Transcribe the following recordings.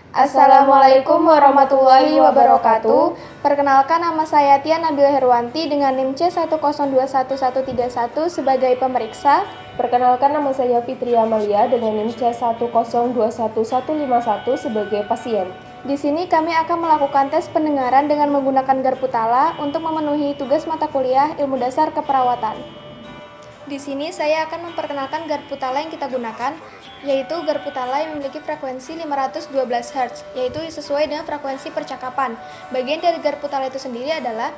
Assalamualaikum warahmatullahi wabarakatuh. Perkenalkan, nama saya Tia Nabila Herwanti dengan NIM C1021131 sebagai pemeriksa. Perkenalkan, nama saya Fitri Amalia dengan NIM C1021151 sebagai pasien. Di sini kami akan melakukan tes pendengaran dengan menggunakan garpu tala untuk memenuhi tugas mata kuliah Ilmu Dasar Keperawatan. Di sini saya akan memperkenalkan garpu tala yang kita gunakan, yaitu garpu tala yang memiliki frekuensi 512 Hz, yaitu sesuai dengan frekuensi percakapan. Bagian dari garpu tala itu sendiri adalah,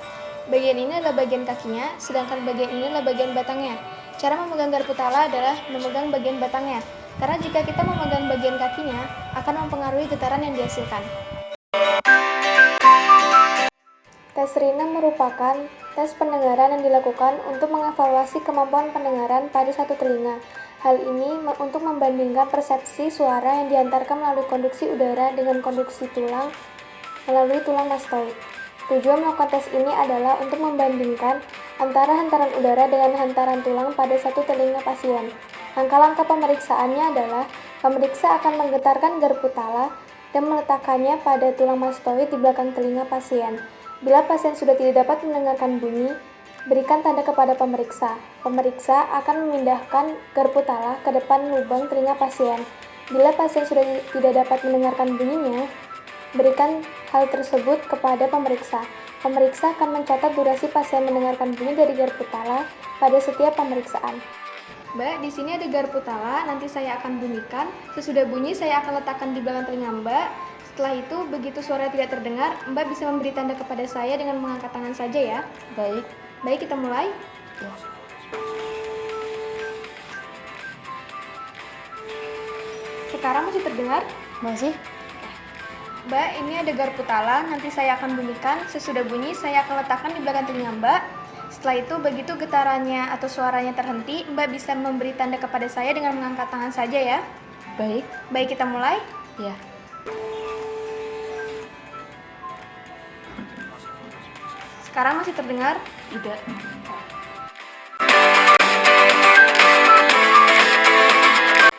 bagian ini adalah bagian kakinya, sedangkan bagian ini adalah bagian batangnya. Cara memegang garpu tala adalah memegang bagian batangnya, karena jika kita memegang bagian kakinya, akan mempengaruhi getaran yang dihasilkan. Tes Rina merupakan tes pendengaran yang dilakukan untuk mengevaluasi kemampuan pendengaran pada satu telinga. Hal ini untuk membandingkan persepsi suara yang diantarkan melalui konduksi udara dengan konduksi tulang melalui tulang mastoid. Tujuan melakukan tes ini adalah untuk membandingkan antara hantaran udara dengan hantaran tulang pada satu telinga pasien. Langkah-langkah pemeriksaannya adalah, pemeriksa akan menggetarkan garpu tala dan meletakkannya pada tulang mastoid di belakang telinga pasien. Bila pasien sudah tidak dapat mendengarkan bunyi, berikan tanda kepada pemeriksa. Pemeriksa akan memindahkan garpu tala ke depan lubang telinga pasien. Bila pasien sudah tidak dapat mendengarkan bunyinya, berikan hal tersebut kepada pemeriksa. Pemeriksa akan mencatat durasi pasien mendengarkan bunyi dari garpu tala pada setiap pemeriksaan. Mbak, di sini ada garpu tala, nanti saya akan bunyikan. Sesudah bunyi, saya akan letakkan di belakang telinga Mbak. Setelah itu, begitu suara tidak terdengar, Mbak bisa memberi tanda kepada saya dengan mengangkat tangan saja ya. Baik. Baik, kita mulai. Ya. Sekarang masih terdengar? Masih? Mbak, ini ada garpu tala, nanti saya akan bunyikan. Sesudah bunyi, saya akan letakkan di belakang telinga Mbak. Setelah itu, begitu getarannya atau suaranya terhenti, Mbak bisa memberi tanda kepada saya dengan mengangkat tangan saja ya. Baik. Baik, kita mulai. Ya. Sekarang masih terdengar? Tidak.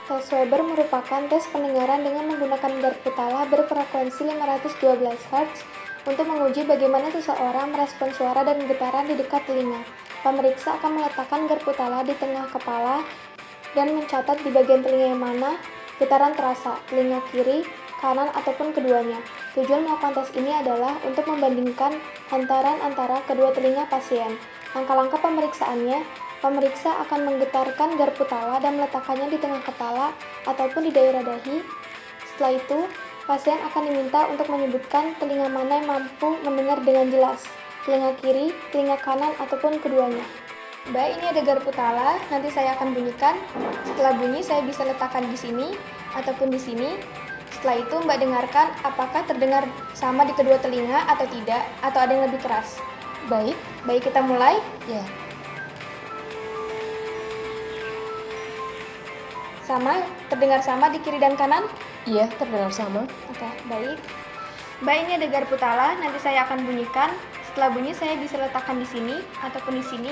Tes Weber merupakan tes pendengaran dengan menggunakan garpu tala berfrekuensi 512 Hz untuk menguji bagaimana seseorang merespon suara dan getaran di dekat telinga. Pemeriksa akan meletakkan garpu tala di tengah kepala dan mencatat di bagian telinga yang mana getaran terasa, telinga kiri, kanan, ataupun keduanya. Tujuan melakukan tes ini adalah untuk membandingkan hantaran antara kedua telinga pasien. Langkah-langkah pemeriksaannya, pemeriksa akan menggetarkan garpu tala dan meletakkannya di tengah kepala ataupun di daerah dahi. Setelah itu, pasien akan diminta untuk menyebutkan telinga mana yang mampu mendengar dengan jelas, telinga kiri, telinga kanan, ataupun keduanya. Mbak, ini ada garpu tala, nanti saya akan bunyikan. Setelah bunyi, saya bisa letakkan di sini ataupun di sini. Setelah itu, Mbak dengarkan apakah terdengar sama di kedua telinga atau tidak, atau ada yang lebih keras. Baik. Baik, kita mulai. Ya. Sama, terdengar sama di kiri dan kanan? Iya, terdengar sama. Oke, baik. Mbak, ini ada garpu tala, nanti saya akan bunyikan. Setelah bunyi, saya bisa letakkan di sini ataupun di sini.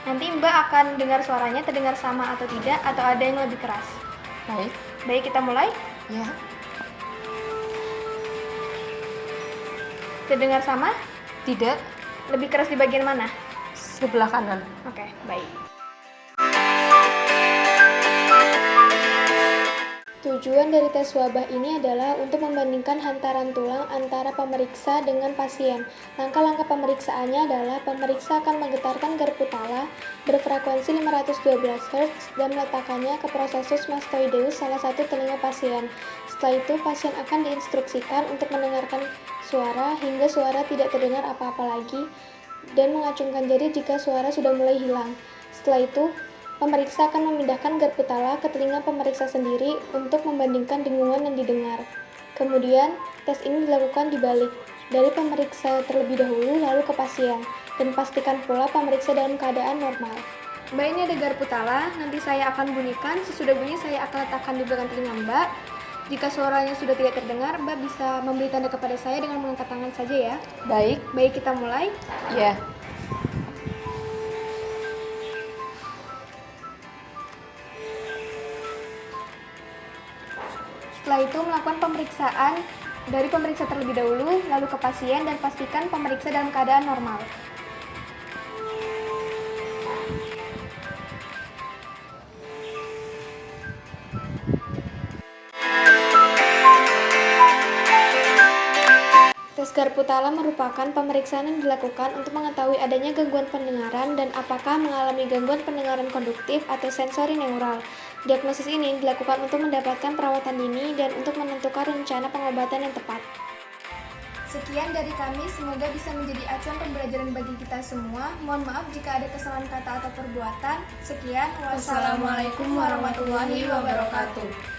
Nanti Mbak akan dengar suaranya terdengar sama atau tidak, atau ada yang lebih keras. Baik. Baik, kita mulai. Ya. Terdengar sama? Tidak. Lebih keras di bagian mana? Sebelah kanan. Oke, baik. Tujuan dari tes wabah ini adalah untuk membandingkan hantaran tulang antara pemeriksa dengan pasien. Langkah-langkah pemeriksaannya adalah, pemeriksa akan menggetarkan garpu tala berfrekuensi 512 Hz dan meletakkannya ke prosesus mastoideus, salah satu telinga pasien. Setelah itu, pasien akan diinstruksikan untuk mendengarkan suara hingga suara tidak terdengar apa-apa lagi dan mengacungkan jari jika suara sudah mulai hilang. Setelah itu, pemeriksa akan memindahkan garpu tala ke telinga pemeriksa sendiri untuk membandingkan dengungan yang didengar. Kemudian, tes ini dilakukan dibalik, dari pemeriksa terlebih dahulu lalu ke pasien, dan pastikan pula pemeriksa dalam keadaan normal. Mbak, ini ada garpu tala, nanti saya akan bunyikan. Sesudah bunyi, saya akan letakkan di belakang telinga Mbak. Jika suaranya sudah tidak terdengar, Mbak bisa memberi tanda kepada saya dengan mengangkat tangan saja ya. Baik. Baik, kita mulai. Ya. Setelah itu melakukan pemeriksaan dari pemeriksa terlebih dahulu, lalu ke pasien dan pastikan pemeriksa dalam keadaan normal. Tes Garputala merupakan pemeriksaan yang dilakukan untuk mengetahui adanya gangguan pendengaran dan apakah mengalami gangguan pendengaran konduktif atau sensori neural. Diagnosis ini dilakukan untuk mendapatkan perawatan dini dan untuk menentukan rencana pengobatan yang tepat. Sekian dari kami, semoga bisa menjadi acuan pembelajaran bagi kita semua. Mohon maaf jika ada kesalahan kata atau perbuatan. Sekian, wassalamualaikum warahmatullahi wabarakatuh.